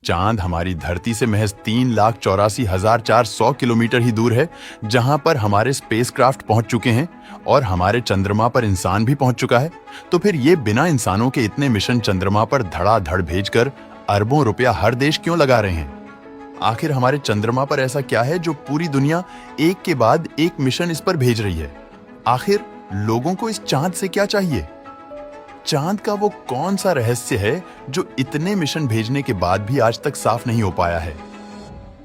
चांद हमारी धरती से महज 3,84,400 किलोमीटर ही दूर है, जहां पर हमारे स्पेसक्राफ्ट पहुंच चुके हैं और हमारे चंद्रमा पर इंसान भी पहुंच चुका है। तो फिर ये बिना इंसानों के इतने मिशन चंद्रमा पर धड़ाधड़ भेजकर अरबों रुपया हर देश क्यों लगा रहे हैं? आखिर हमारे चंद्रमा पर ऐसा क्या है जो पूरी दुनिया एक के बाद एक मिशन इस पर भेज रही है? आखिर लोगों को इस चांद से क्या चाहिए? चांद का वो कौन सा रहस्य है जो इतने मिशन भेजने के बाद भी आज तक साफ नहीं हो पाया है?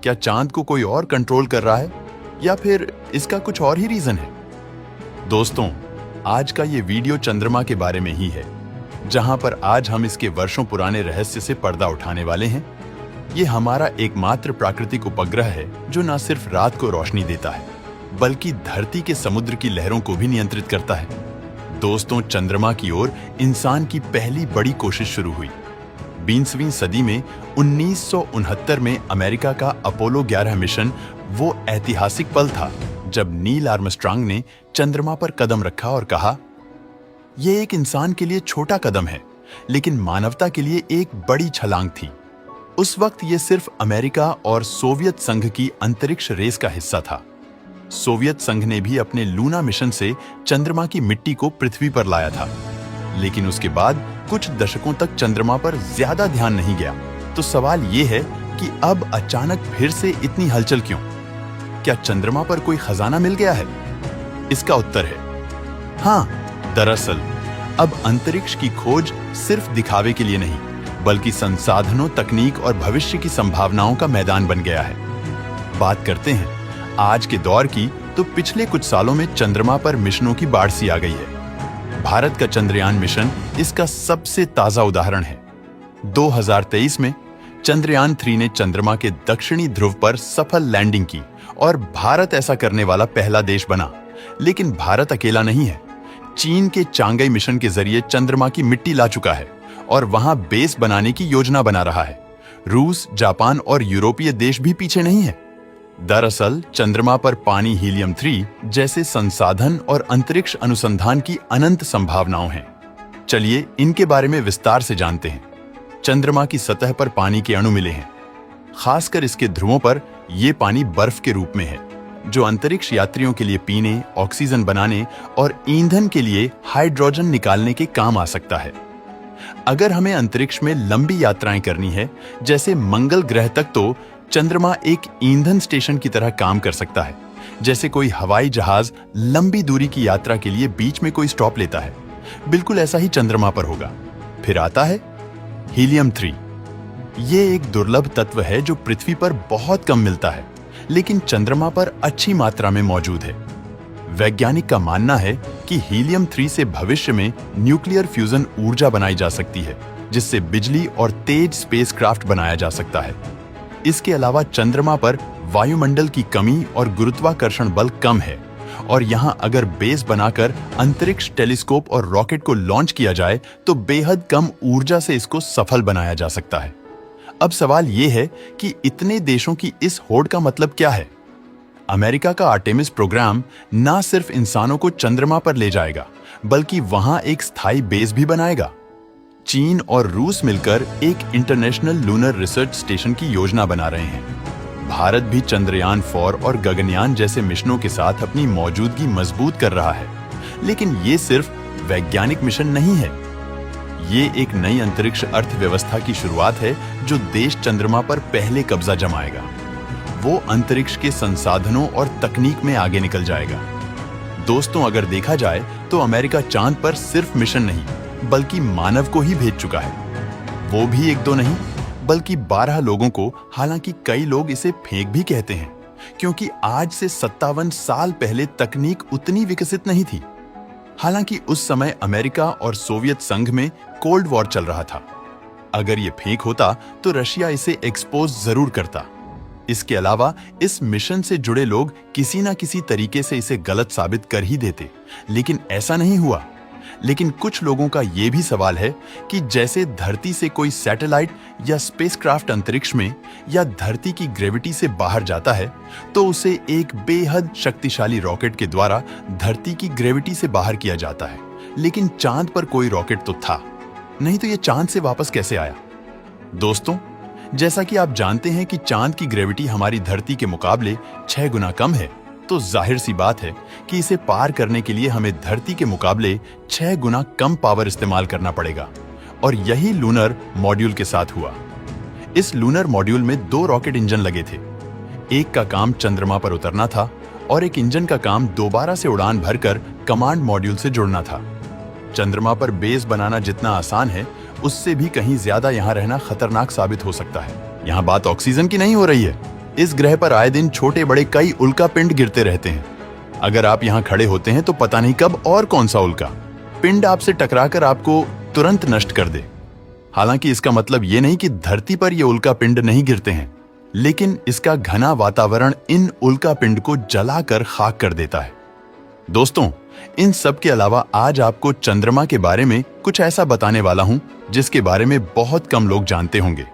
क्या चांद को कोई और कंट्रोल कर रहा है या फिर इसका कुछ और ही रीजन है? दोस्तों, आज का ये वीडियो चंद्रमा के बारे में ही है, जहां पर आज हम इसके वर्षों पुराने रहस्य से पर्दा उठाने वाले हैं। ये हमारा एकमात्र प्राकृतिक उपग्रह है जो न सिर्फ रात को रोशनी देता है, बल्कि धरती के समुद्र की लहरों को भी नियंत्रित करता है। दोस्तों, चंद्रमा की ओर इंसान की पहली बड़ी कोशिश शुरू हुई 20वीं सदी में। 1969 में अमेरिका का अपोलो 11 मिशन वो ऐतिहासिक पल था जब नील आर्मस्ट्रांग ने चंद्रमा पर कदम रखा और कहा, यह एक इंसान के लिए छोटा कदम है, लेकिन मानवता के लिए एक बड़ी छलांग थी। उस वक्त यह सिर्फ अमेरिका और सोवियत संघ की अंतरिक्ष रेस का हिस्सा था। सोवियत संघ ने भी अपने लूना मिशन से चंद्रमा की मिट्टी को पृथ्वी पर लाया था, लेकिन उसके बाद कुछ दशकों तक चंद्रमा पर ज्यादा ध्यान नहीं गया। तो सवाल यह है कि अब अचानक फिर से इतनी हलचल क्यों? क्या चंद्रमा पर कोई खजाना मिल गया है? इसका उत्तर है हाँ। दरअसल अब अंतरिक्ष की खोज सिर्फ दिखावे के लिए नहीं, बल्कि संसाधनों, तकनीक और भविष्य की संभावनाओं का मैदान बन गया है। बात करते हैं आज के दौर की, तो पिछले कुछ सालों में चंद्रमा पर मिशनों की बाढ़ सी आ गई है। भारत का चंद्रयान मिशन इसका सबसे ताजा उदाहरण है। 2023 में चंद्रयान 3 ने चंद्रमा के दक्षिणी ध्रुव पर सफल लैंडिंग की और भारत ऐसा करने वाला पहला देश बना। लेकिन भारत अकेला नहीं है। चीन के चांगई मिशन के जरिए चंद्रमा की मिट्टी ला चुका है और वहां बेस बनाने की योजना बना रहा है। रूस, जापान और यूरोपीय देश भी पीछे नहीं है। दरअसल चंद्रमा पर पानी, हीलियम 3 जैसे संसाधन और अंतरिक्ष अनुसंधान की अनंत संभावनाओं हैं। चलिए इनके बारे में विस्तार से जानते हैं। चंद्रमा की सतह पर पानी के अणु मिले हैं। खासकर इसके ध्रुवों पर यह पानी बर्फ के रूप में है, जो अंतरिक्ष यात्रियों के लिए पीने, ऑक्सीजन बनाने और ईंधन के लिए हाइड्रोजन निकालने के काम आ सकता है। अगर हमें अंतरिक्ष में लंबी यात्राएं करनी है, जैसे मंगल ग्रह तक, तो चंद्रमा एक ईंधन स्टेशन की तरह काम कर सकता है। जैसे कोई हवाई जहाज लंबी दूरी की यात्रा के लिए बीच में कोई स्टॉप लेता है, बिल्कुल ऐसा ही चंद्रमा पर होगा। फिर आता है हीलियम 3। ये एक दुर्लभ तत्व है जो पृथ्वी पर बहुत कम मिलता है, लेकिन चंद्रमा पर अच्छी मात्रा में मौजूद है। वैज्ञानिक का मानना है कि हीलियम 3 से भविष्य में न्यूक्लियर फ्यूजन ऊर्जा बनाई जा सकती है, जिससे बिजली और तेज स्पेसक्राफ्ट बनाया जा सकता है। इसके अलावा चंद्रमा पर वायुमंडल की कमी और गुरुत्वाकर्षण बल कम है, और यहां अगर बेस बनाकर अंतरिक्ष टेलीस्कोप और रॉकेट को लॉन्च किया जाए तो बेहद कम ऊर्जा से इसको सफल बनाया जा सकता है। अब सवाल यह है कि इतने देशों की इस होड़ का मतलब क्या है? अमेरिका का आर्टेमिस प्रोग्राम न सिर्फ इंसानों को चंद्रमा पर ले जाएगा, बल्कि वहां एक स्थायी बेस भी बनाएगा। चीन और रूस मिलकर एक इंटरनेशनल लूनर रिसर्च स्टेशन की योजना बना रहे हैं। भारत भी चंद्रयान 4 और गगनयान जैसे मिशनों के साथ अपनी मौजूदगी मजबूत कर रहा है। लेकिन ये सिर्फ वैज्ञानिक मिशन नहीं है। ये एक नई अंतरिक्ष अर्थव्यवस्था की शुरुआत है, जो देश चंद्रमा पर पहले कब्जा जमाएगा। वो अंतरिक्ष के संसाधनों और तकनीक में आगे निकल जाएगा। दोस्तों, अगर देखा जाए तो अमेरिका चांद पर सिर्फ मिशन नहीं, बल्कि मानव को ही भेज चुका है। वो भी 1-2 नहीं, बल्कि 12 लोगों को। हालांकि कई लोग इसे फेंक भी कहते हैं, क्योंकि आज से 57 साल पहले तकनीक उतनी विकसित नहीं थी। हालांकि उस समय अमेरिका और सोवियत संघ में कोल्ड वॉर चल रहा था। अगर ये फेंक होता तो रशिया इसे एक्सपोज जरूर करता। इसके अलावा इस मिशन से जुड़े लोग किसी ना किसी तरीके से इसे गलत साबित कर ही देते, लेकिन ऐसा नहीं हुआ। लेकिन कुछ लोगों का यह भी सवाल है कि जैसे धरती से कोई सैटेलाइट या स्पेसक्राफ्ट अंतरिक्ष में या धरती की ग्रेविटी से बाहर जाता है, तो उसे एक बेहद शक्तिशाली रॉकेट के द्वारा धरती की ग्रेविटी से बाहर किया जाता है। लेकिन चांद पर कोई रॉकेट तो था नहीं, तो यह चांद से वापस कैसे आया? दोस्तों, जैसा कि आप जानते हैं कि चांद की ग्रेविटी हमारी धरती के मुकाबले 6 गुना कम है, तो जाहिर सी बात है कि इसे पार करने के लिए हमें धरती के मुकाबले 6 गुना कम पावर इस्तेमाल करना पड़ेगा। और यही लूनर मॉड्यूल के साथ हुआ। इस लूनर मॉड्यूल में 2 रॉकेट इंजन लगे थे। एक का काम चंद्रमा पर उतरना था और एक इंजन का काम दोबारा से उड़ान भरकर कमांड मॉड्यूल से जुड़ना था। चंद्रमा पर बेस बनाना जितना आसान है, उससे भी कहीं ज्यादा यहाँ रहना खतरनाक साबित हो सकता है। यहाँ बात ऑक्सीजन की नहीं हो रही है। इस ग्रह पर आए दिन छोटे बड़े कई उल्का पिंड गिरते रहते हैं। अगर आप यहाँ खड़े होते हैं तो पता नहीं कब और कौन सा उल्का पिंड आपसे टकराकर आपको तुरंत नष्ट कर दे। हालांकि इसका मतलब ये नहीं कि धरती पर ये उल्का पिंड नहीं गिरते हैं, लेकिन इसका घना वातावरण इन उल्का पिंड को जलाकर खाक कर देता है। दोस्तों, इन सब के अलावा आज आपको चंद्रमा के बारे में कुछ ऐसा बताने वाला हूं जिसके बारे में बहुत कम लोग जानते होंगे।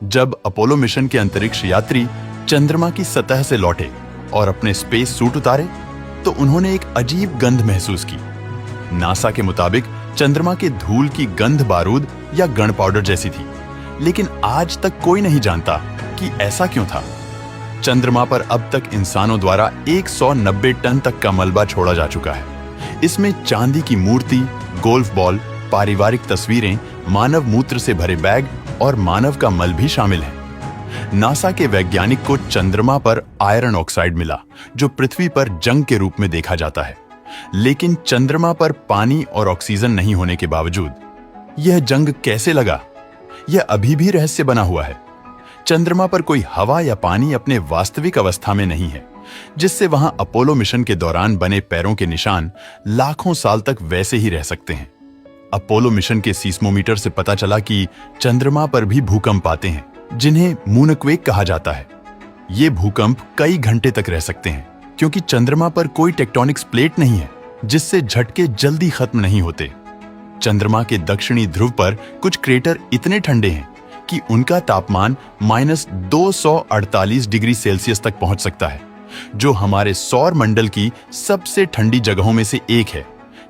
जब अपोलो मिशन के अंतरिक्ष यात्री चंद्रमा की सतह से लौटे और अपने स्पेस सूट उतारे, तो उन्होंने एक अजीब गंध महसूस की। नासा के मुताबिक चंद्रमा के धूल की गंध बारूद या गन पाउडर जैसी थी, लेकिन आज तक कोई नहीं जानता कि ऐसा क्यों था। चंद्रमा पर अब तक इंसानों द्वारा 190 टन तक का मलबा छोड़ा जा चुका है। इसमें चांदी की मूर्ति, गोल्फ बॉल, पारिवारिक तस्वीरें, मानव मूत्र से भरे बैग और मानव का मल भी शामिल है। नासा के वैज्ञानिक को चंद्रमा पर आयरन ऑक्साइड मिला, जो पृथ्वी पर जंग के रूप में देखा जाता है। लेकिन चंद्रमा पर पानी और ऑक्सीजन नहीं होने के बावजूद यह जंग कैसे लगा, यह अभी भी रहस्य बना हुआ है। चंद्रमा पर कोई हवा या पानी अपने वास्तविक अवस्था में नहीं है, जिससे वहां अपोलो मिशन के दौरान बने पैरों के निशान लाखों साल तक वैसे ही रह सकते हैं। अपोलो मिशन के सीस्मोमीटर से पता चला कि चंद्रमा पर भी भूकंप आते हैं, जिन्हें मूनक्वेक कहा जाता है। ये भूकंप कई घंटे तक रह सकते हैं, क्योंकि चंद्रमा पर कोई टेक्टोनिक्स प्लेट नहीं है, जिससे झटके जल्दी खत्म नहीं होते। चंद्रमा के दक्षिणी ध्रुव पर कुछ क्रेटर इतने ठंडे हैं कि उनका तापमान -248 डिग्री सेल्सियस तक पहुंच सकता है, जो हमारे सौर मंडल की सबसे ठंडी जगहों में से एक है।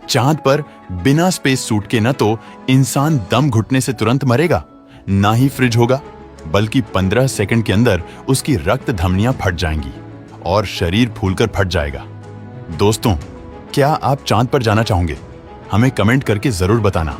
चांद पर बिना स्पेस सूट के न तो इंसान दम घुटने से तुरंत मरेगा, ना ही फ्रिज होगा, बल्कि 15 सेकंड के अंदर उसकी रक्त धमनियां फट जाएंगी और शरीर फूलकर फट जाएगा। दोस्तों, क्या आप चांद पर जाना चाहोगे? हमें कमेंट करके जरूर बताना।